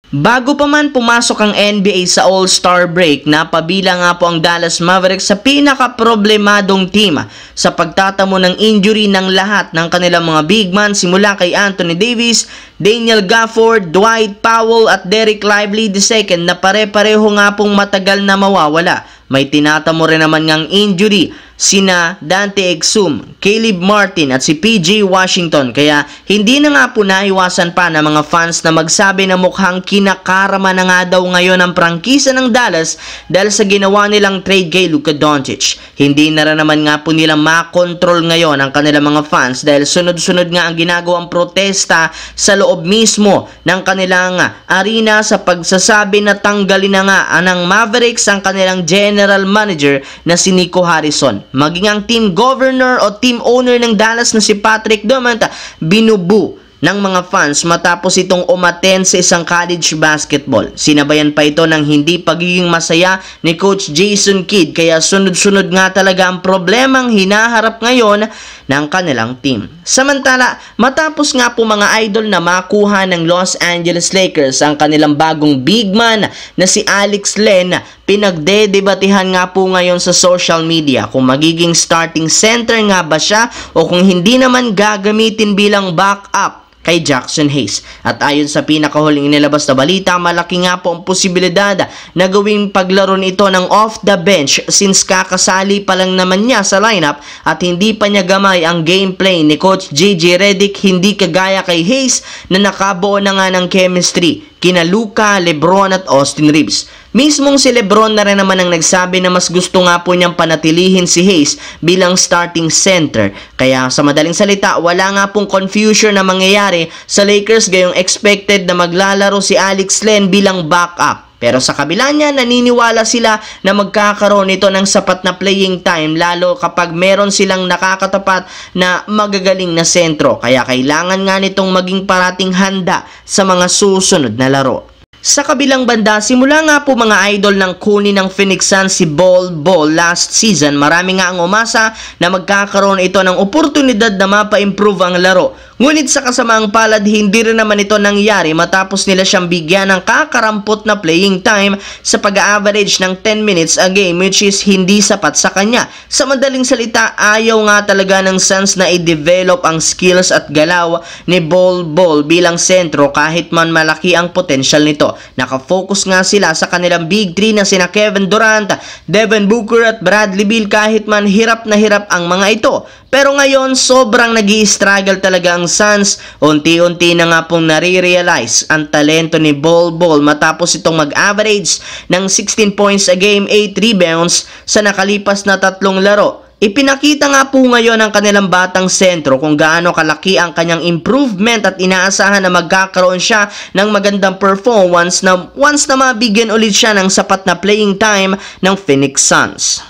Bago pa man pumasok ang NBA sa All-Star break, napabila nga po ang Dallas Mavericks sa pinaka-problemadong team sa pagtatamo ng injury ng lahat ng kanilang mga big man simula kay Anthony Davis, Daniel Gafford, Dwight Powell at Derek Lively II na pare-pareho nga pong matagal na mawawala. May tinatamo rin naman ngang injury sina Dante Exum, Caleb Martin at si PJ Washington, kaya hindi na nga po naiwasan pa ng mga fans na magsabi na mukhang kinakarama na nga daw ngayon ang prangkisa ng Dallas dahil sa ginawa nilang trade kay Luka Doncic. Hindi na rin naman nga po nila makontrol ngayon ang kanilang mga fans dahil sunod-sunod nga ang ginagawang protesta sa loob mismo ng kanilang arena sa pagsasabi na tanggalin na nga ng Mavericks ang kanilang general manager na si Nico Harrison. Maging ang team governor o team owner ng Dallas na si Patrick Dumont binubu ng mga fans matapos itong umattend sa isang college basketball. Sinabayan pa ito ng hindi pagiging masaya ni Coach Jason Kidd, kaya sunod-sunod nga talaga ang problemang hinaharap ngayon ng kanilang team. Samantala, matapos nga po mga idol na makuha ng Los Angeles Lakers ang kanilang bagong big man na si Alex Len, pinagdedebatehan nga po ngayon sa social media kung magiging starting center nga ba siya o kung hindi naman gagamitin bilang backup kay Jackson Hayes. At ayon sa pinakahuling inilabas na balita, malaki nga po ang posibilidad na gawing paglaro nito ng off the bench since kakasali pa lang naman niya sa lineup at hindi pa niya gamay ang gameplay ni Coach JJ Redick, hindi kagaya kay Hayes na nakabuo na nga ng chemistry kina Luka, Lebron at Austin Reeves. Mismong si Lebron na rin naman ang nagsabi na mas gusto nga po niyang panatilihin si Hayes bilang starting center. Kaya sa madaling salita, wala nga pong confusion na mangyayari sa Lakers gayong expected na maglalaro si Alex Len bilang backup. Pero sa kabila niya, naniniwala sila na magkakaroon ito ng sapat na playing time lalo kapag meron silang nakakatapat na magagaling na sentro. Kaya kailangan nga nitong maging parating handa sa mga susunod na laro. Sa kabilang banda, simula nga po mga idol ng kunin ng Phoenix Suns si Bol Bol last season, marami nga ang umasa na magkakaroon ito ng oportunidad na mapa-improve ang laro. Ngunit sa kasamaang palad, hindi rin naman ito nangyari matapos nila siyang bigyan ng kakarampot na playing time sa pag-average ng 10 minutes a game, which is hindi sapat sa kanya. Sa madaling salita, ayaw nga talaga ng Suns na i-develop ang skills at galaw ni Bol Bol bilang sentro kahit man malaki ang potential nito. Nakafocus nga sila sa kanilang big three na sina Kevin Durant, Devin Booker at Bradley Beal kahit man hirap na hirap ang mga ito. Pero ngayon, sobrang nag-i-struggle talaga ang Suns. Unti-unti na nga pong nare-realize ang talento ni Bol Bol matapos itong mag-average ng 16 points a game, 8 rebounds sa nakalipas na 3 laro. Ipinakita nga po ngayon ng kanilang batang sentro kung gaano kalaki ang kanyang improvement at inaasahan na magkakaroon siya ng magandang performance once na mabigyan ulit siya ng sapat na playing time ng Phoenix Suns.